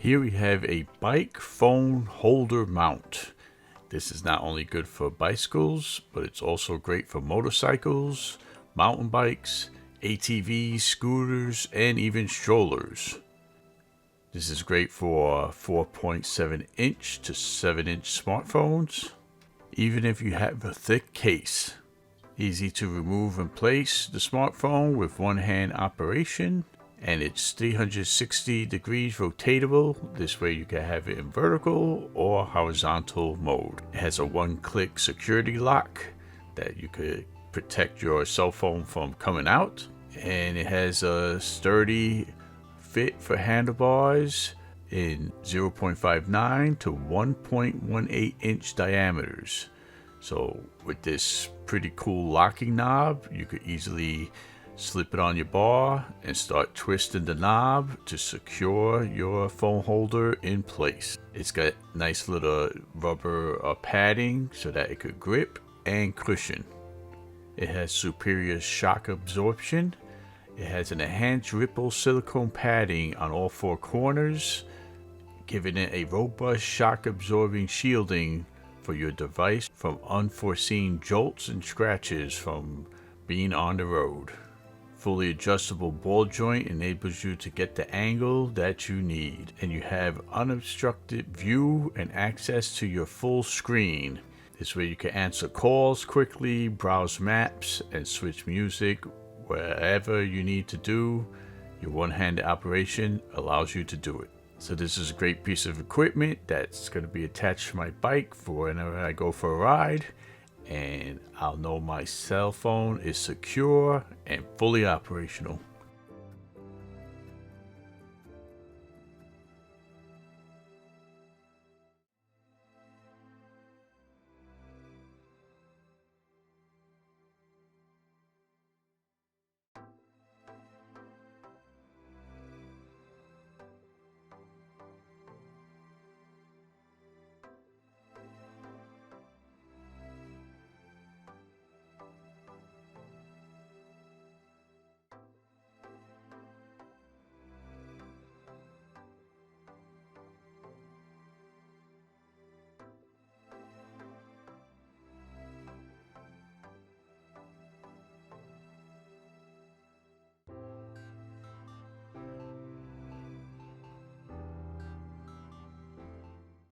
Here we have a bike phone holder mount. This is not only good for bicycles, but it's also great for motorcycles, mountain bikes, ATVs, scooters, and even strollers. This is great for 4.7 inch to 7 inch smartphones, even if you have a thick case. Easy to remove and place the smartphone with one hand operation, and it's 360 degrees rotatable. This way you can have it in vertical or horizontal mode. It has a one-click security lock that you could protect your cell phone from coming out, and it has a sturdy fit for handlebars in 0.59 to 1.18 inch diameters. So with this pretty cool locking knob, you could easily slip it on your bar and start twisting the knob to secure your phone holder in place. It's got nice little rubber padding so that it could grip and cushion. It has superior shock absorption. It has an enhanced ripple silicone padding on all four corners, giving it a robust shock absorbing shielding for your device from unforeseen jolts and scratches from being on the road. Fully adjustable ball joint enables you to get the angle that you need, and you have unobstructed view and access to your full screen. This way you can answer calls quickly, browse maps, and switch music wherever you need to do. Your one-handed operation allows you to do it. So this is a great piece of equipment that's going to be attached to my bike for whenever I go for a ride, and I'll know my cell phone is secure and fully operational.